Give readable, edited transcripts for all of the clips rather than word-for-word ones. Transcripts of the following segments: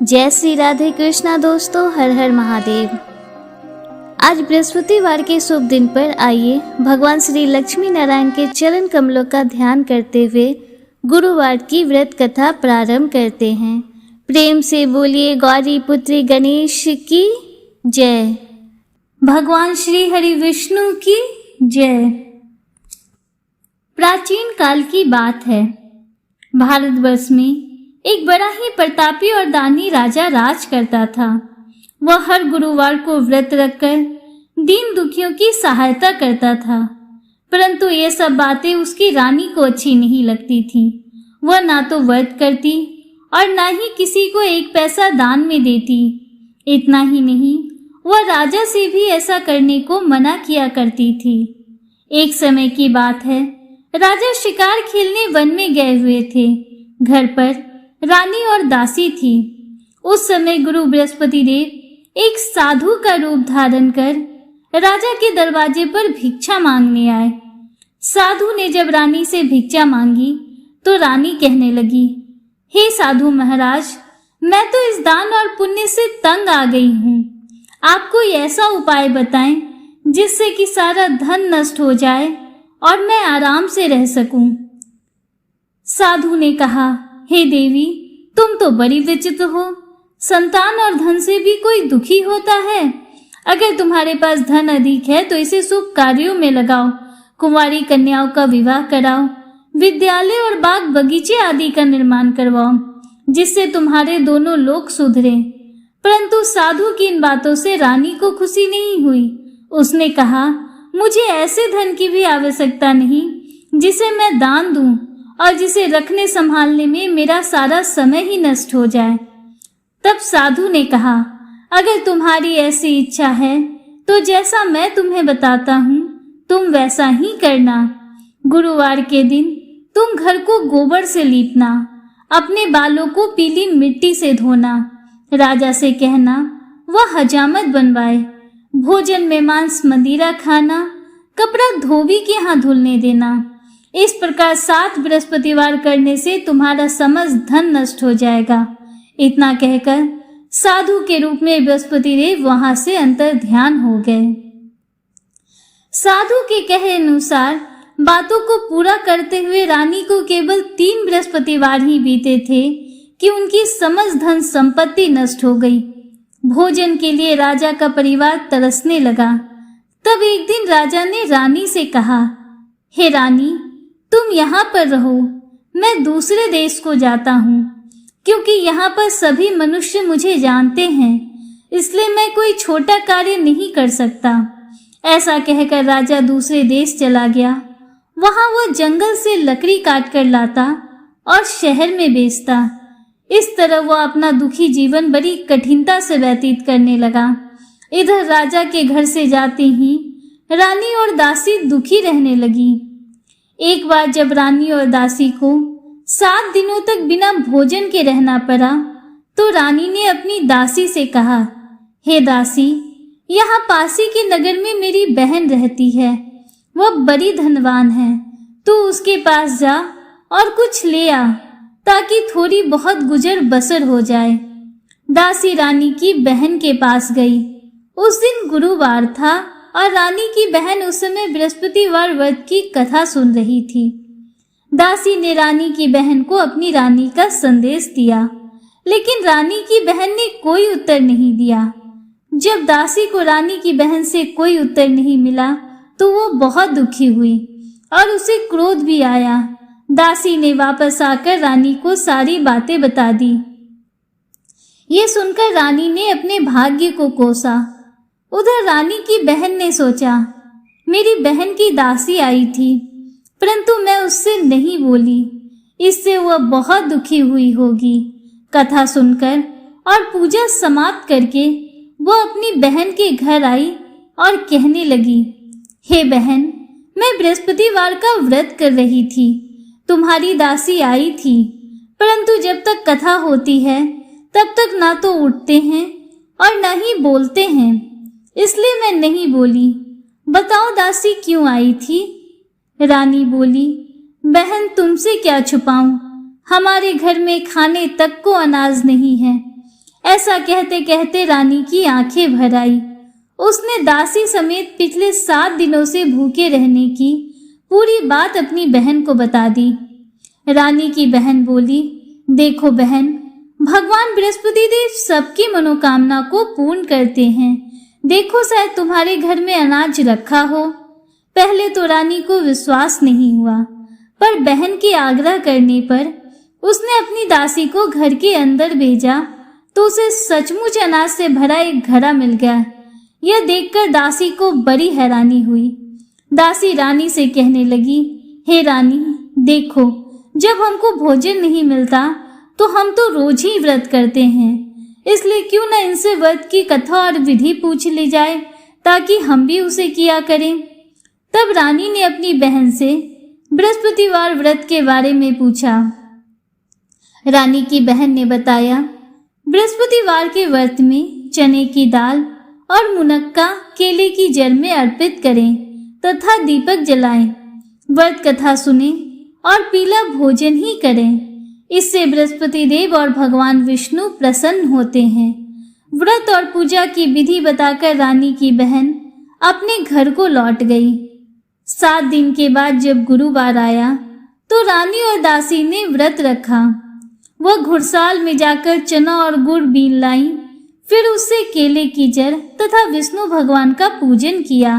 जय श्री राधे कृष्णा दोस्तों, हर हर महादेव। आज बृहस्पतिवार के शुभ दिन पर आइए भगवान श्री लक्ष्मी नारायण के चरण कमलों का ध्यान करते हुए गुरुवार की व्रत कथा प्रारंभ करते हैं। प्रेम से बोलिए गौरी पुत्री गणेश की जय, भगवान श्री हरि विष्णु की जय। प्राचीन काल की बात है। भारतवर्ष में एक बड़ा ही प्रतापी और दानी राजा राज करता था। वह हर गुरुवार को व्रत रखकर दीन दुखियों की सहायता करता था, परंतु ये सब बातें उसकी रानी को अच्छी नहीं लगती थी। वह ना तो व्रत करती और ना ही किसी को एक पैसा दान में देती। इतना ही नहीं, वह राजा से भी ऐसा करने को मना किया करती थी। एक समय की बात है, राजा शिकार खेलने वन में गए हुए थे। घर पर रानी और दासी थी। उस समय गुरु बृहस्पति देव एक साधु का रूप धारण कर राजा के दरवाजे पर भिक्षा मांगने आए। साधु ने जब रानी से भिक्षा मांगी तो रानी कहने लगी, हे साधु महाराज, मैं तो इस दान और पुण्य से तंग आ गई हूँ। आप कोई ऐसा उपाय बताएं जिससे कि सारा धन नष्ट हो जाए और मैं आराम से रह सकूं। साधु ने कहा, हे देवी, तुम तो बड़ी विचित्र हो। संतान और धन से भी कोई दुखी होता है। अगर तुम्हारे पास धन अधिक है तो इसे शुभ कार्यों में लगाओ, कुंवारी कन्याओं का विवाह कराओ, विद्यालय और बाग बगीचे आदि का निर्माण करवाओ, जिससे तुम्हारे दोनों लोग सुधरे। परंतु साधु की इन बातों से रानी को खुशी नहीं हुई। उसने कहा, मुझे ऐसे धन की भी आवश्यकता नहीं जिसे मैं दान दूं और जिसे रखने संभालने में मेरा सारा समय ही नष्ट हो जाए। तब साधु ने कहा, अगर तुम्हारी ऐसी इच्छा है तो जैसा मैं तुम्हें बताता हूँ तुम वैसा ही करना। गुरुवार के दिन तुम घर को गोबर से लीपना, अपने बालों को पीली मिट्टी से धोना, राजा से कहना वह हजामत बनवाए, भोजन में मांस मदिरा खाना, कपड़ा धोबी के यहाँ धुलने देना। इस प्रकार 7 बृहस्पतिवार करने से तुम्हारा समस्त धन नष्ट हो जाएगा। इतना कहकर साधु के रूप में बृहस्पति देव वहां से अंतर ध्यान हो गए। साधु के कहे अनुसार बातों को पूरा करते हुए रानी को केवल 3 बृहस्पतिवार ही बीते थे कि उनकी समस्त धन संपत्ति नष्ट हो गई। भोजन के लिए राजा का परिवार तरसने लगा। तब एक दिन राजा ने रानी से कहा, हे रानी, तुम यहाँ पर रहो, मैं दूसरे देश को जाता हूँ, क्योंकि यहाँ पर सभी मनुष्य मुझे जानते हैं, इसलिए मैं कोई छोटा कार्य नहीं कर सकता। ऐसा कहकर राजा दूसरे देश चला गया। वहाँ वह जंगल से लकड़ी काट कर लाता और शहर में बेचता। इस तरह वह अपना दुखी जीवन बड़ी कठिनता से व्यतीत करने लगा। इधर राजा के घर से जाते ही रानी और दासी दुखी रहने लगी। एक बार जब रानी और दासी को 7 दिनों तक बिना भोजन के रहना पड़ा तो रानी ने अपनी दासी से कहा, हे दासी, यहाँ पासी के नगर में मेरी बहन रहती है, वह बड़ी धनवान है, तू उसके पास जा और कुछ ले आ ताकि थोड़ी बहुत गुजर बसर हो जाए। दासी रानी की बहन के पास गई। उस दिन गुरुवार था और रानी की बहन उस समय बृहस्पतिवार व्रत की कथा सुन रही थी। दासी ने रानी की बहन को अपनी रानी का संदेश दिया, लेकिन रानी की बहन ने कोई उत्तर नहीं दिया। जब दासी को रानी की बहन से कोई उत्तर नहीं मिला तो वो बहुत दुखी हुई और उसे क्रोध भी आया। दासी ने वापस आकर रानी को सारी बातें बता दी। ये सुनकर रानी ने अपने भाग्य को कोसा। उधर रानी की बहन ने सोचा, मेरी बहन की दासी आई थी, परंतु मैं उससे नहीं बोली, इससे वह बहुत दुखी हुई होगी। कथा सुनकर और पूजा समाप्त करके वह अपनी बहन के घर आई और कहने लगी, हे बहन, मैं बृहस्पतिवार का व्रत कर रही थी, तुम्हारी दासी आई थी, परंतु जब तक कथा होती है तब तक ना तो उठते हैं और ना ही बोलते हैं, इसलिए मैं नहीं बोली। बताओ दासी क्यों आई थी? रानी बोली, बहन, तुमसे क्या छुपाऊं, हमारे घर में खाने तक को अनाज नहीं है। ऐसा कहते कहते रानी की आंखें भर आई। उसने दासी समेत पिछले 7 दिनों से भूखे रहने की पूरी बात अपनी बहन को बता दी। रानी की बहन बोली, देखो बहन, भगवान बृहस्पति देव सबकी मनोकामना को पूर्ण करते हैं। देखो शायद तुम्हारे घर में अनाज रखा हो। पहले तो रानी को विश्वास नहीं हुआ, पर बहन के आग्रह करने पर उसने अपनी दासी को घर के अंदर भेजा तो उसे सचमुच अनाज से भरा एक घड़ा मिल गया। यह देखकर दासी को बड़ी हैरानी हुई। दासी रानी से कहने लगी, हे रानी, देखो, जब हमको भोजन नहीं मिलता तो हम तो रोज ही व्रत करते हैं, इसलिए क्यों न इनसे व्रत की कथा और विधि पूछ ली जाए ताकि हम भी उसे किया करें। तब रानी ने अपनी बहन से बृहस्पतिवार व्रत के बारे में पूछा। रानी की बहन ने बताया, बृहस्पतिवार के व्रत में चने की दाल और मुनक्का केले की जड़ में अर्पित करें तथा दीपक जलाएं, व्रत कथा सुने और पीला भोजन ही करें। इससे बृहस्पति देव और भगवान विष्णु प्रसन्न होते हैं। व्रत और पूजा की विधि बताकर रानी की बहन अपने घर को लौट गई। 7 दिन के बाद जब गुरुवार आया तो रानी और दासी ने व्रत रखा। वह घुड़साल में जाकर चना और गुड़ बीन लाई, फिर उससे केले की जड़ तथा विष्णु भगवान का पूजन किया।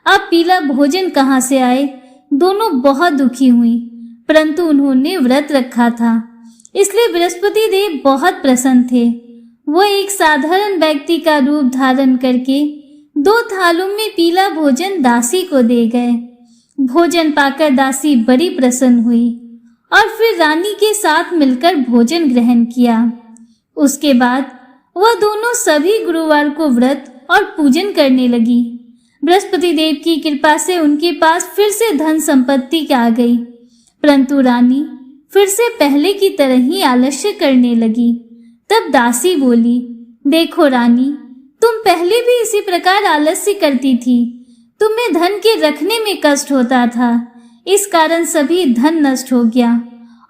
अब पीला भोजन कहाँ से आए? दोनों बहुत दुखी हुई, परंतु उन्होंने व्रत रखा था, इसलिए बृहस्पति देव बहुत प्रसन्न थे। वह एक साधारण व्यक्ति का रूप धारण करके 2 थालों में पीला भोजन दासी को दे गए। भोजन पाकर दासी बड़ी प्रसन्न हुई और फिर रानी के साथ मिलकर भोजन ग्रहण किया। उसके बाद वह दोनों सभी गुरुवार को व्रत और पूजन करने लगी। बृहस्पति देव की कृपा से उनके पास फिर से धन संपत्ति आ गई, परंतु रानी फिर से पहले की तरह ही आलस्य करने लगी। तब दासी बोली, देखो रानी, तुम पहले भी इसी प्रकार आलस्य करती थी। तुम्हें धन के रखने में कष्ट होता था, इस कारण सभी धन नष्ट हो गया,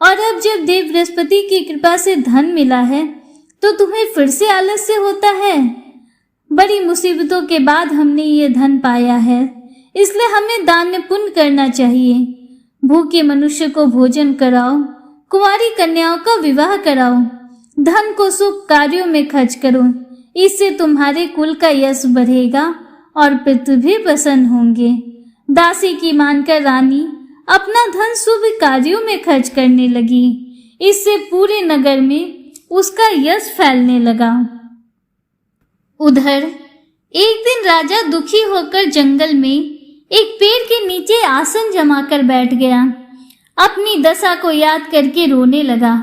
और अब जब देव बृहस्पति की कृपा से धन मिला है तो तुम्हें फिर से आलस्य होता है। बड़ी मुसीबतों के बाद हमने ये धन पाया है, इसलिए हमें दान पुण्य करना चाहिए। भूखे मनुष्य को भोजन कराओ, कुंवारी कन्याओं का विवाह कराओ, धन को शुभ कार्यों में खर्च करो, इससे तुम्हारे कुल का यश बढ़ेगा और पितृ भी प्रसन्न होंगे। दासी की मानकर रानी अपना धन शुभ कार्यों में खर्च करने लगी। इससे पूरे नगर में उसका यश फैलने लगा। उधर एक दिन राजा दुखी होकर जंगल में एक पेड़ के नीचे आसन जमाकर बैठ गया। अपनी दशा को याद करके रोने लगा।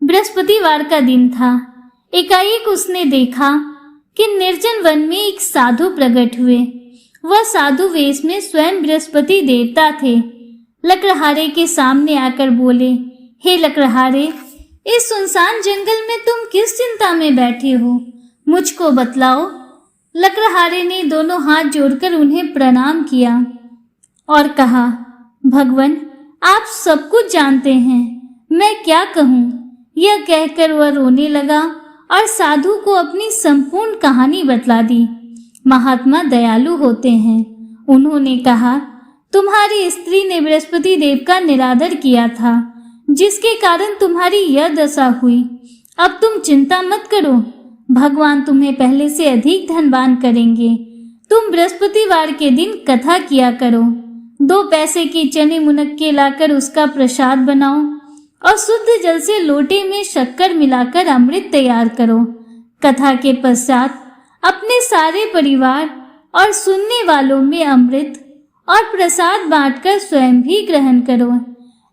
बृहस्पतिवार का दिन था। एकाएक उसने देखा कि निर्जन वन में एक साधु प्रकट हुए। वह साधु वेश में स्वयं बृहस्पति देवता थे। लकड़हारे के सामने आकर बोले, हे लकड़हारे, इस सुनसान जंगल में तुम किस चिंता में बैठे हो? मुझको बतलाओ। लकड़हारे ने दोनों हाथ जोड़कर उन्हें प्रणाम किया और कहा, भगवान, आप सब कुछ जानते हैं, मैं क्या कहूँ? यह कहकर वह रोने लगा और साधु को अपनी संपूर्ण कहानी बतला दी। महात्मा दयालु होते हैं। उन्होंने कहा, तुम्हारी स्त्री ने बृहस्पति देव का निरादर किया था, जिसके कारण तुम्हारी यह दशा हुई। अब तुम चिंता मत करो, भगवान तुम्हें पहले से अधिक धनवान करेंगे। तुम बृहस्पतिवार के दिन कथा किया करो। 2 पैसे की चने मुनक्के लाकर उसका प्रसाद बनाओ और शुद्ध जल से लोटे में शक्कर मिलाकर अमृत तैयार करो। कथा के पश्चात अपने सारे परिवार और सुनने वालों में अमृत और प्रसाद बांटकर स्वयं भी ग्रहण करो।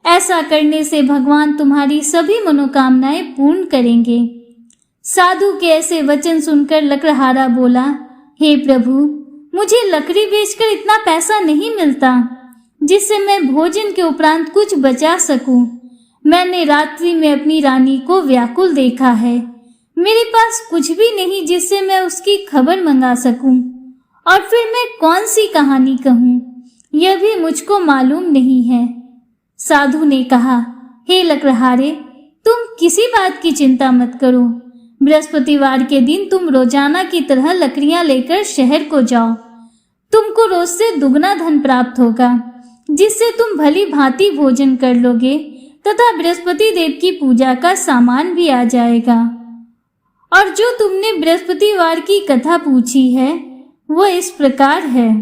ऐसा करने से भगवान तुम्हारी सभी मनोकामनाएं पूर्ण करेंगे। साधु के ऐसे वचन सुनकर लकड़हारा बोला, हे प्रभु, मुझे लकड़ी बेचकर इतना पैसा नहीं मिलता जिससे मैं भोजन के उपरांत कुछ बचा सकूं। मैंने रात्रि में अपनी रानी को व्याकुल देखा है। मेरे पास कुछ भी नहीं जिससे मैं उसकी खबर मंगा सकूं, और फिर मैं कौन सी कहानी कहूं, यह भी मुझको मालूम नहीं है। साधु ने कहा, हे लकड़हारे, तुम किसी बात की चिंता मत करो। बृहस्पतिवार के दिन तुम रोजाना की तरह लकड़ियां लेकर शहर को जाओ। तुमको रोज से दुगना धन प्राप्त होगा, जिससे तुम भली भांति भोजन कर लोगे तथा बृहस्पति देव की पूजा का सामान भी आ जाएगा। और जो तुमने बृहस्पतिवार की कथा पूछी है वो इस प्रकार है।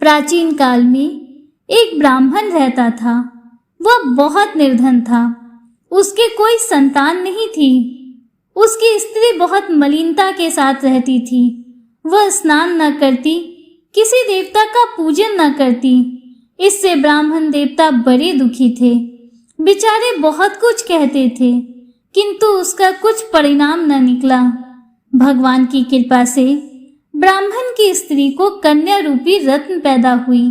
प्राचीन काल में एक ब्राह्मण रहता था। वह बहुत निर्धन था। उसके कोई संतान नहीं थी। उसकी स्त्री बहुत मलिनता के साथ रहती थी। वह स्नान न करती, किसी देवता का पूजन न करती। इससे ब्राह्मण देवता बड़े दुखी थे। बेचारे बहुत कुछ कहते थे, किंतु उसका कुछ परिणाम न निकला। भगवान की कृपा से ब्राह्मण की स्त्री को कन्या रूपी रत्न पैदा हुई।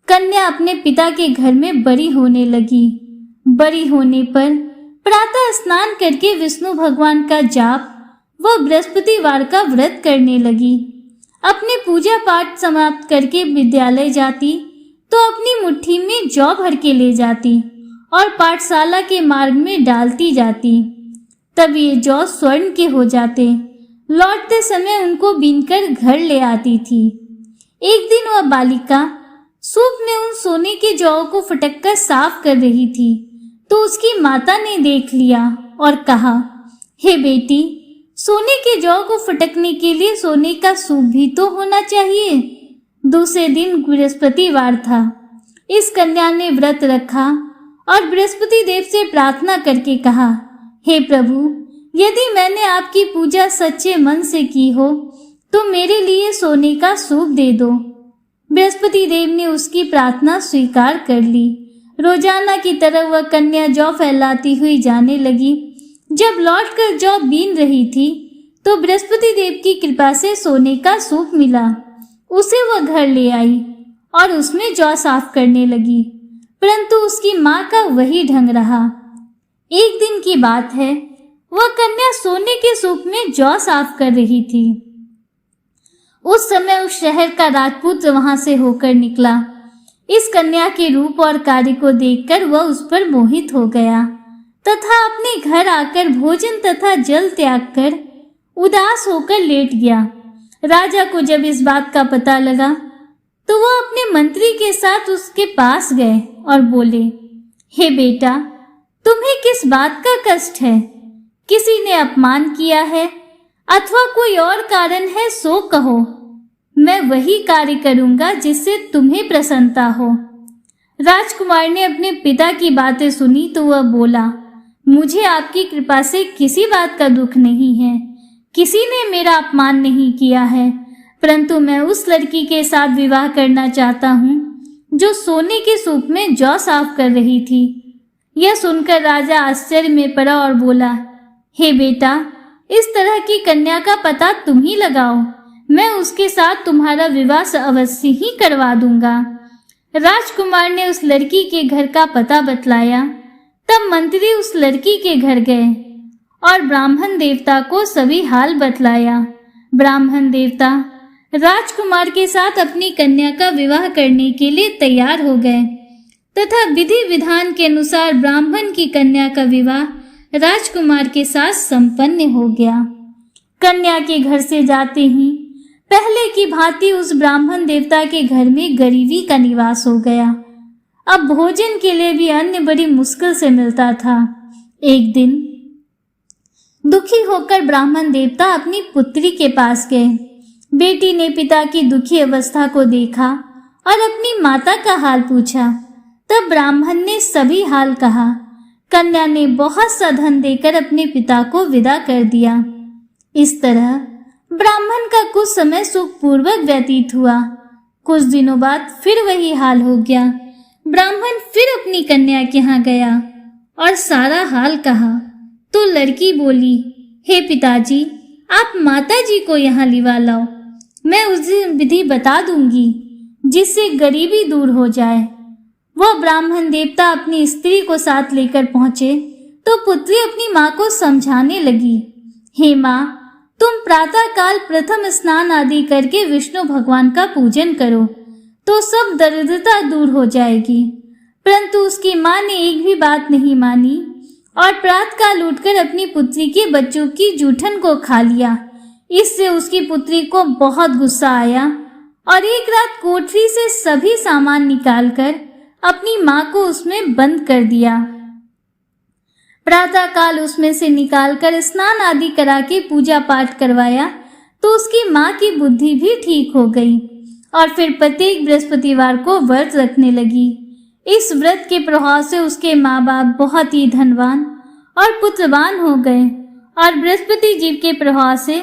कन्या अपने पिता के घर में बड़ी होने लगी। बड़ी होने पर प्रातः स्नान करके विष्णु भगवान का जाप व बृहस्पतिवार का व्रत करने लगी। अपने पूजा पाठ समाप्त करके विद्यालय जाती तो अपनी मुट्ठी में जौ भर के ले जाती और पाठशाला के मार्ग में डालती जाती। तब ये जौ स्वर्ण के हो जाते। लौटते समय उनको बीनकर घर ले आती थी। एक दिन वह बालिका सूप में उन सोने के जौ को फटककर साफ कर रही थी तो उसकी माता ने देख लिया और कहा, हे बेटी, सोने के जौ को फटकने के लिए सोने का सूप भी तो होना चाहिए। दूसरे दिन बृहस्पतिवार था। इस कन्या ने व्रत रखा और बृहस्पति देव से प्रार्थना करके कहा, हे प्रभु, यदि मैंने आपकी पूजा सच्चे मन से की हो तो मेरे लिए सोने का सूप दे दो। बृहस्पति देव ने उसकी प्रार्थना स्वीकार कर ली। रोजाना की तरह वह कन्या जौ फैलाती हुई जाने लगी। जब लौटकर जौ बीन रही थी तो बृहस्पति देव की कृपा से सोने का सूप मिला। उसे वह घर ले आई और उसमें जौ साफ करने लगी, परंतु उसकी माँ का वही ढंग रहा। एक दिन की बात है, वह कन्या सोने के सूप में जौ साफ कर रही थी। उस समय उस शहर का राजपुत्र वहां से होकर निकला। इस कन्या के रूप और कार्य को देखकर वह उस पर मोहित हो गया तथा अपने घर आकर भोजन तथा जल त्याग कर उदास होकर लेट गया। राजा को जब इस बात का पता लगा तो वह अपने मंत्री के साथ उसके पास गए और बोले, हे बेटा, तुम्हें किस बात का कष्ट है? किसी ने अपमान किया है अथवा कोई और कारण है सो कहो। मैं वही कार्य करूंगा जिससे तुम्हें प्रसन्नता हो। राजकुमार ने अपने पिता की बातें सुनी तो वह बोला, मुझे आपकी कृपा से किसी बात का दुख नहीं है। किसी ने मेरा अपमान नहीं किया है, परंतु मैं उस लड़की के साथ विवाह करना चाहता हूँ जो सोने के सूप में जौ साफ कर रही थी। यह सुनकर राजा आश्चर्य में पड़ा और बोला, हे बेटा, इस तरह की कन्या का पता तुम ही लगाओ। मैं उसके साथ तुम्हारा विवाह अवश्य ही करवा दूंगा। राजकुमार ने उस लड़की के घर का पता बतलाया। तब मंत्री उस लड़की के घर गए और ब्राह्मण देवता को सभी हाल बतलाया। ब्राह्मण देवता राजकुमार के साथ अपनी कन्या का विवाह करने के लिए तैयार हो गए तथा विधि विधान के अनुसार ब्राह्मण की कन्या का विवाह राजकुमार के साथ संपन्न हो गया। कन्या के घर से जाते ही पहले की भांति उस ब्राह्मण देवता के घर में गरीबी का निवास हो गया। अब भोजन के लिए भी अन्न बड़ी मुश्किल से मिलता था। एक दिन दुखी होकर ब्राह्मण देवता अपनी पुत्री के पास गए। बेटी ने पिता की दुखी अवस्था को देखा और अपनी माता का हाल पूछा। तब ब्राह्मण ने सभी हाल कहा। कन्या ने बहुत सा धन देकर अपने पिता को विदा कर दिया। इस तरह ब्राह्मण का कुछ समय सुखपूर्वक व्यतीत हुआ। कुछ दिनों बाद फिर वही हाल हो गया। ब्राह्मण फिर अपनी कन्या के यहाँ गया और सारा हाल कहा तो लड़की बोली, हे पिताजी, आप माताजी को यहाँ लिवा लाओ। मैं उसे विधि बता दूंगी जिससे गरीबी दूर हो जाए। वह ब्राह्मण देवता अपनी स्त्री को साथ लेकर पहुंचे तो पुत्री अपनी माँ को समझाने लगी, हे माँ, तुम प्रातः काल प्रथम स्नान आदि करके विष्णु भगवान का पूजन करो तो सब दरिद्रता दूर हो जाएगी। परंतु उसकी माँ ने एक भी बात नहीं मानी। और प्रातःकाल उठकर अपनी पुत्री के बच्चों की जूठन को खा लिया। इससे उसकी पुत्री को बहुत गुस्सा आया और एक रात कोठरी से सभी सामान निकालकर अपनी माँ को उसमें बंद कर दिया। प्रातःकाल उसमें से निकालकर स्नान आदि करा के पूजा पाठ करवाया तो उसकी माँ की बुद्धि भी ठीक हो गई और फिर प्रत्येक बृहस्पतिवार को व्रत रखने लगी। इस व्रत के प्रभाव से उसके माँ बाप बहुत ही धनवान और पुत्रवान हो गए और बृहस्पति जीव के प्रभाव से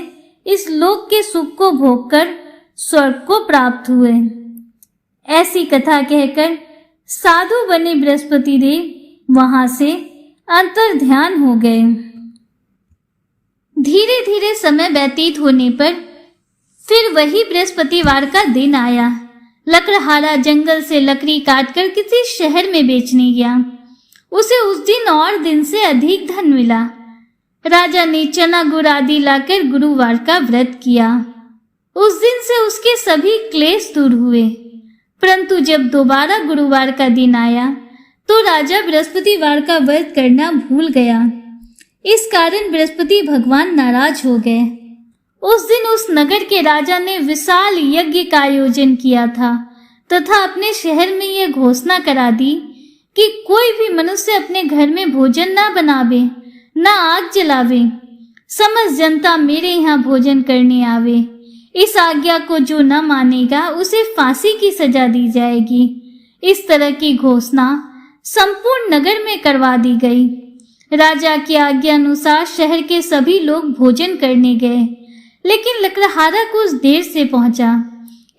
इस लोक के सुख को भोगकर स्वर्ग को प्राप्त हुए। ऐसी कथा कहकर साधु बने बृहस्पति देव वहां से अंतर ध्यान हो गए। धीरे धीरे समय व्यतीत होने पर फिर वही बृहस्पतिवार का दिन आया। लकड़हारा जंगल से लकड़ी काटकर किसी शहर में बेचने गया। उसे उस दिन और दिन से अधिक धन मिला। राजा ने चना गुड़ आदि लाकर गुरुवार का व्रत किया। उस दिन से उसके सभी क्लेश दूर हुए। परंतु जब दोबारा गुरुवार का दिन आया तो राजा बृहस्पतिवार का व्रत करना भूल गया। इस कारण बृहस्पति भगवान नाराज हो गए। उस दिन उस नगर के राजा ने विशाल यज्ञ का आयोजन किया था तथा अपने शहर में यह घोषणा करा दी कि कोई भी मनुष्य अपने घर में भोजन ना बनावे, ना आग जलावे। समस्त जनता मेरे यहाँ भोजन करने आवे। इस आज्ञा को जो न मानेगा उसे फांसी की सजा दी जाएगी। इस तरह की घोषणा संपूर्ण नगर में करवा दी गई। राजा की आज्ञा अनुसार शहर के सभी लोग भोजन करने गए, लेकिन लकड़हारा कुछ देर से पहुंचा,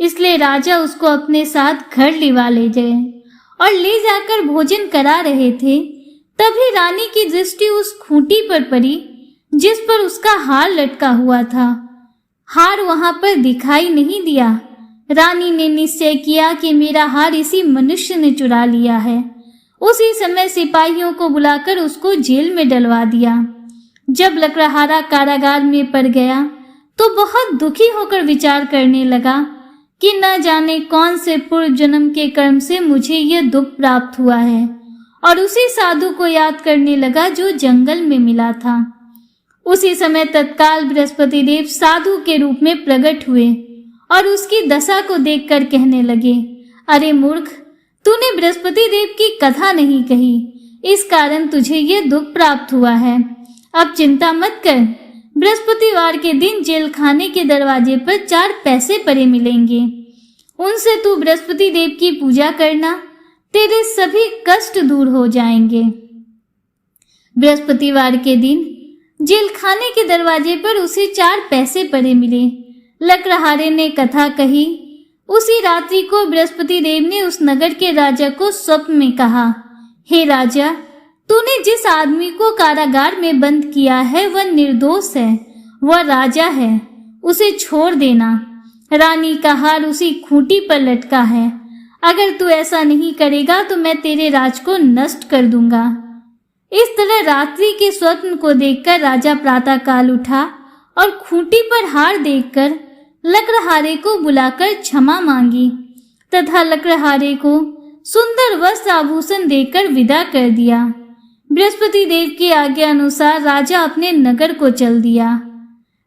इसलिए राजा उसको अपने साथ घर लिवा ले गए और ले जाकर भोजन करा रहे थे। तभी रानी की दृष्टि उस खूंटी पर पड़ी जिस पर उसका हार लटका हुआ था। हार वहां पर दिखाई नहीं दिया। रानी ने निश्चय किया कि मेरा हार इसी मनुष्य ने चुरा लिया है। उसी समय सिपाहियों को बुलाकर उसको जेल में डलवा दिया। जब लकड़हारा कारागार में पड़ गया तो बहुत दुखी होकर विचार करने लगा कि न जाने कौन से पूर्व जन्म के कर्म से मुझे यह दुख प्राप्त हुआ है, और उसी साधु को याद करने लगा जो जंगल में मिला था। उसी समय तत्काल बृहस्पति देव साधु के रूप में प्रकट हुए और उसकी दशा को देखकर कहने लगे, अरे मूर्ख, तूने बृहस्पति देव की कथा नहीं कही, इस कारण तुझे ये दुख प्राप्त हुआ है। अब चिंता मत कर, बृहस्पतिवार के दिन जेल खाने के दरवाजे पर 4 पैसे पड़े मिलेंगे। उनसे तू बृहस्पति देव की पूजा करना, तेरे सभी कष्ट दूर हो जाएंगे। बृहस्पतिवार के दिन जेल खाने के दरवाजे पर उसे 4 पैसे पड़े मिले। लकड़हारे ने कथा कही। उसी रात्रि को बृहस्पति देव ने उस नगर के राजा को स्वप्न में कहा, हे राजा, तूने जिस आदमी को कारागार में बंद किया है वह निर्दोष है, वह राजा है, उसे छोड़ देना। रानी का हार उसी खूंटी पर लटका है। अगर तू ऐसा नहीं करेगा तो मैं तेरे राज को नष्ट कर दूंगा। इस तरह रात्रि के स्वप्न को देखकर राजा प्रातःकाल उठा और खूंटी पर हार देखकर लकड़हारे को बुलाकर क्षमा मांगी तथा लकड़हारे को सुंदर वस्त्र आभूषण देकर विदा कर दिया। बृहस्पति देव की आज्ञा अनुसार राजा अपने नगर को चल दिया।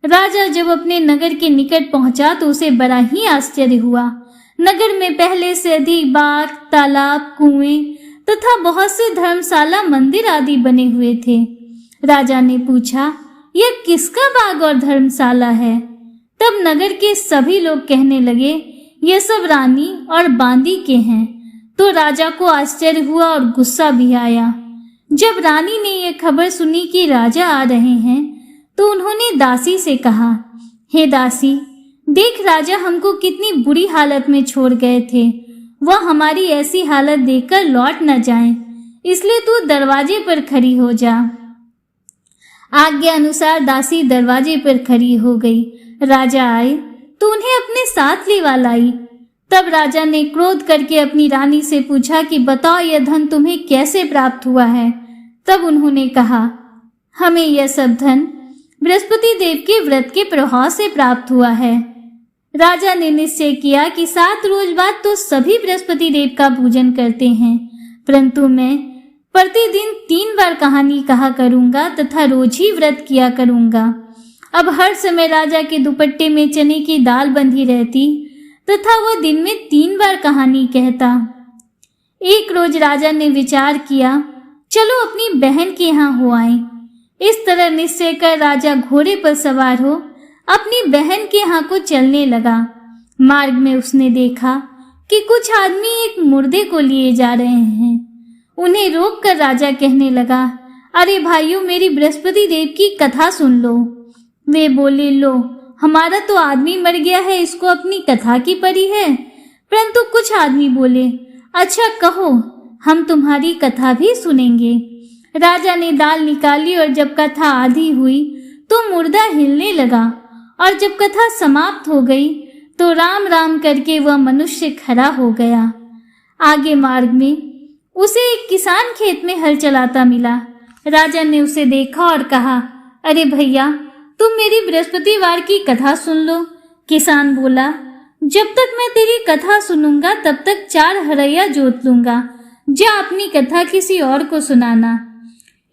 राजा जब अपने नगर के निकट पहुंचा तो उसे बड़ा ही आश्चर्य हुआ। नगर में पहले से अधिक बाग, तालाब, कुएं तथा बहुत से धर्मशाला, मंदिर आदि बने हुए थे। राजा ने पूछा, यह किसका बाग और धर्मशाला है? तब नगर के सभी लोग कहने लगे, ये सब रानी और बांदी के हैं। तो राजा को आश्चर्य हुआ और गुस्सा भी आया। जब रानी ने यह खबर सुनी कि राजा आ रहे हैं तो उन्होंने दासी से कहा, हे दासी, देख राजा हमको कितनी बुरी हालत में छोड़ गए थे। वह हमारी ऐसी हालत देखकर लौट न जाएं, इसलिए तू दरवाजे पर खड़ी हो जा। आज्ञा अनुसार दासी दरवाजे पर खड़ी हो गई। राजा आए तो उन्हें अपने साथ लेवा लाई। तब राजा ने क्रोध करके अपनी रानी से पूछा कि बताओ यह धन तुम्हें कैसे प्राप्त हुआ है? तब उन्होंने कहा, हमें यह सब धन बृहस्पति देव के व्रत के प्रभाव से प्राप्त हुआ है। राजा ने निश्चय किया कि 7 रोज बाद तो सभी बृहस्पति देव का पूजन करते हैं, परंतु मैं प्रतिदिन 3 बार कहानी कहा करूंगा तथा रोज ही व्रत किया करूंगा। अब हर समय राजा के दुपट्टे में चने की दाल बंधी रहती तथा वह दिन में 3 बार कहानी कहता। एक रोज राजा ने विचार किया, चलो अपनी बहन के यहाँ हो आए। इस तरह निश्चय कर राजा घोड़े पर सवार हो अपनी बहन के यहाँ को चलने लगा। मार्ग में उसने देखा कि कुछ आदमी एक मुर्दे को लिए जा रहे हैं। उन्हें रोककर राजा कहने लगा, अरे भाइयों, मेरी बृहस्पति देव की कथा सुन लो। वे बोले, लो, हमारा तो आदमी मर गया है, इसको अपनी कथा की पड़ी है। परंतु कुछ आदमी बोले, अच्छा कहो, हम तुम्हारी कथा भी सुनेंगे। राजा ने दाल निकाली और जब कथा आधी हुई तो मुर्दा हिलने लगा और जब कथा समाप्त हो गई तो राम राम करके वह मनुष्य खड़ा हो गया। आगे मार्ग में उसे एक किसान खेत में हल चलाता मिला। राजा ने उसे देखा और कहा, अरे भैया, तुम मेरी बृहस्पतिवार की कथा सुन लो। किसान बोला, जब तक मैं तेरी कथा सुनूंगा तब तक 4 हरैया जोत लूंगा। जा अपनी कथा किसी और को सुनाना।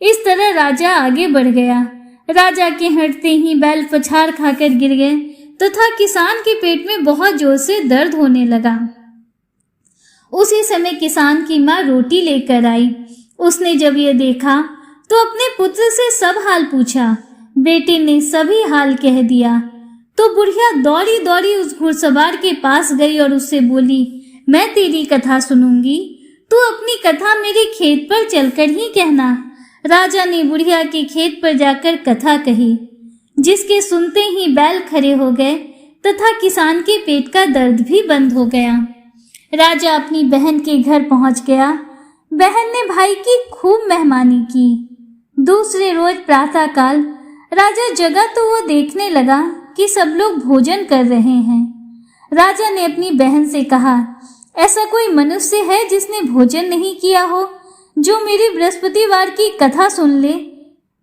इस तरह राजा आगे बढ़ गया। राजा के हटते ही बैल पछाड़ खाकर गिर गए तथा किसान के पेट में बहुत जोर से दर्द होने लगा। उसी समय किसान की माँ रोटी लेकर आई। उसने जब यह देखा तो अपने पुत्र से सब हाल पूछा। बेटे ने सभी हाल कह दिया तो बुढ़िया दौड़ी दौड़ी उस घुड़सवार के पास गई और उससे बोली, मैं तेरी कथा सुनूंगी, तू अपनी कथा मेरे खेत पर चलकर ही कहना। राजा ने बुढ़िया के खेत पर जाकर कथा कही, जिसके सुनते ही बैल खड़े हो गए तथा किसान के पेट का दर्द भी बंद हो गया। राजा अपनी बहन के घर पहुंच गया। बहन ने भाई की खूब मेहमानी की। दूसरे रोज प्रातःकाल राजा जगा तो वो देखने लगा कि सब लोग भोजन कर रहे हैं। राजा ने अपनी बहन से कहा, ऐसा कोई मनुष्य है जिसने भोजन नहीं किया हो, जो मेरी बृहस्पतिवार की कथा सुन ले।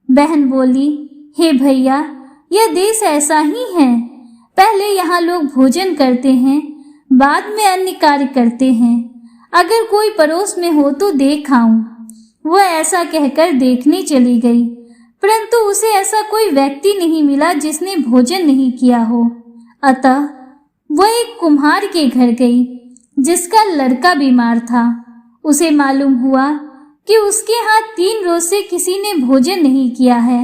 बहन बोली, हे भैया, यह देश ऐसा ही है। पहले यहाँ लोग भोजन करते हैं, बाद में अन्य कार्य करते हैं। अगर कोई पड़ोस में हो तो देख आऊं। वह ऐसा कहकर देखने चली गई, परंतु उसे ऐसा कोई व्यक्ति नहीं मिला जिसने भोजन नहीं किया हो। अतः वह एक कुम्हार के घर गई, जिसका लड़का बीमार था। उसे मालूम हुआ कि उसके यहाँ 3 रोज से किसी ने भोजन नहीं किया है।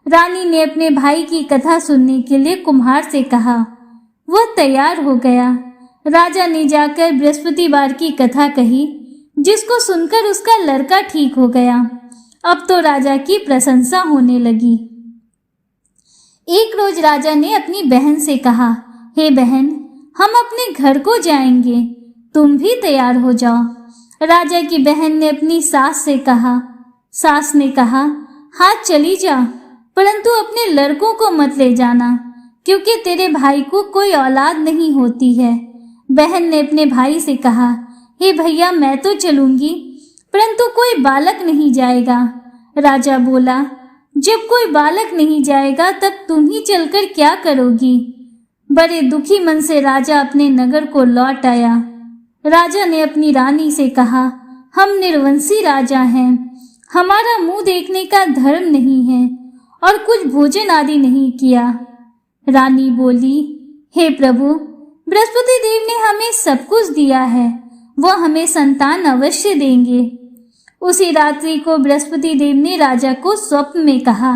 रानी ने अपने भाई की कथा सुनने के लिए कुम्हार से कहा। वह तैयार हो गया। राजा ने जाकर बृहस्पतिवार की कथा कही, जिसको सुनकर उसका लड़का ठीक हो गया। अब तो राजा की प्रशंसा होने लगी। एक रोज राजा ने अपनी बहन से कहा, हे बहन, हम अपने घर को जाएंगे, तुम भी तैयार हो जाओ। राजा की बहन ने अपनी सास से कहा। सास ने कहा, हाँ चली जा, परंतु अपने लड़कों को मत ले जाना, क्योंकि तेरे भाई को कोई औलाद नहीं होती है। बहन ने अपने भाई से कहा, हे भैया, मैं तो चलूंगी, परंतु कोई बालक नहीं जाएगा। राजा बोला, जब कोई बालक नहीं जाएगा तब तुम ही चलकर क्या करोगी। बड़े दुखी मन से राजा अपने नगर को लौट आया। राजा ने अपनी रानी से कहा, हम निर्वंशी राजा हैं, हमारा मुंह देखने का धर्म नहीं है और कुछ भोजन आदि नहीं किया। रानी बोली, हे प्रभु, बृहस्पति देव ने हमें सब कुछ दिया है, वह हमें संतान अवश्य देंगे। उसी रात्रि को बृहस्पति देव ने राजा को स्वप्न में कहा,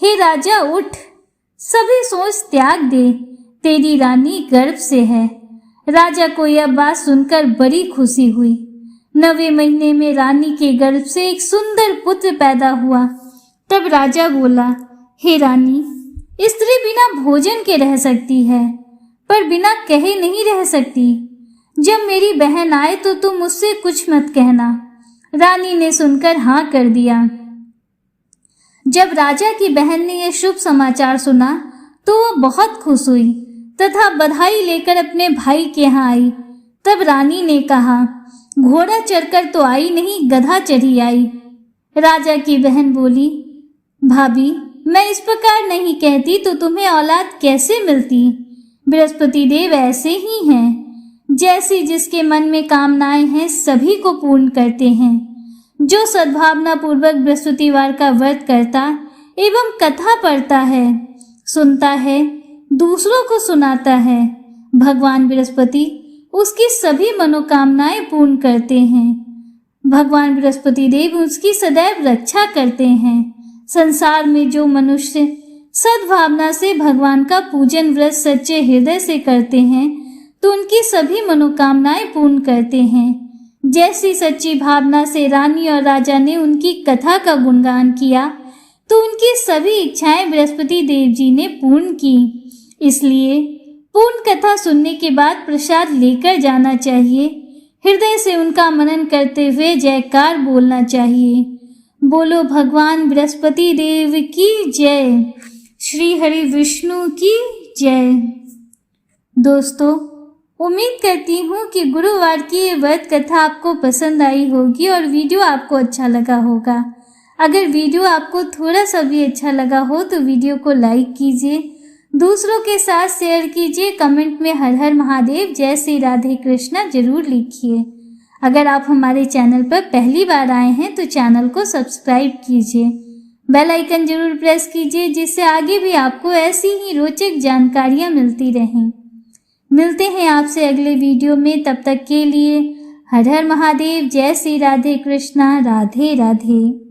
हे राजा, उठ, सभी सोच त्याग दे, तेरी रानी गर्भ से है। राजा को यह बात सुनकर बड़ी खुशी हुई। 9वें महीने में रानी के गर्भ से एक सुंदर पुत्र पैदा हुआ। तब राजा बोला, हे रानी, स्त्री बिना भोजन के रह सकती है, पर बिना कहे नहीं रह सकती। जब मेरी बहन आए तो तुम मुझसे कुछ मत कहना। रानी ने सुनकर हाँ कर दिया। जब राजा की बहन ने यह शुभ समाचार सुना तो वह बहुत खुश हुई तथा बधाई लेकर अपने भाई के यहाँ आई। तब रानी ने कहा, घोड़ा चढ़कर तो आई नहीं, गधा चढ़ी आई। राजा की बहन बोली, भाभी, मैं इस प्रकार नहीं कहती तो तुम्हें औलाद कैसे मिलती। बृहस्पति देव ऐसे ही हैं, जैसी जिसके मन में कामनाएं हैं सभी को पूर्ण करते हैं। जो सद्भावना पूर्वक बृहस्पतिवार का व्रत करता एवं कथा पढ़ता है, सुनता है, दूसरों को सुनाता है, भगवान बृहस्पति उसकी सभी मनोकामनाएं पूर्ण करते हैं। भगवान बृहस्पति देव उसकी सदैव रक्षा करते हैं। संसार में जो मनुष्य सद्भावना से भगवान का पूजन व्रत सच्चे हृदय से करते हैं तो उनकी सभी मनोकामनाएं पूर्ण करते हैं। जैसी सच्ची भावना से रानी और राजा ने उनकी कथा का गुणगान किया तो उनकी सभी इच्छाएं बृहस्पति देव जी ने पूर्ण की। इसलिए पूर्ण कथा सुनने के बाद प्रसाद लेकर जाना चाहिए। हृदय से उनका मनन करते हुए जयकार बोलना चाहिए। बोलो भगवान बृहस्पति देव की जय, श्री हरि विष्णु की जय। दोस्तों, उम्मीद करती हूँ कि गुरुवार की ये व्रत कथा आपको पसंद आई होगी और वीडियो आपको अच्छा लगा होगा। अगर वीडियो आपको थोड़ा सा भी अच्छा लगा हो तो वीडियो को लाइक कीजिए, दूसरों के साथ शेयर कीजिए, कमेंट में हर हर महादेव, जय श्री राधे कृष्णा जरूर लिखिए। अगर आप हमारे चैनल पर पहली बार आए हैं तो चैनल को सब्सक्राइब कीजिए, बेल आइकन जरूर प्रेस कीजिए जिससे आगे भी आपको ऐसी ही रोचक जानकारियां मिलती रहें। मिलते हैं आपसे अगले वीडियो में, तब तक के लिए हर हर महादेव, जय श्री राधे कृष्णा, राधे राधे।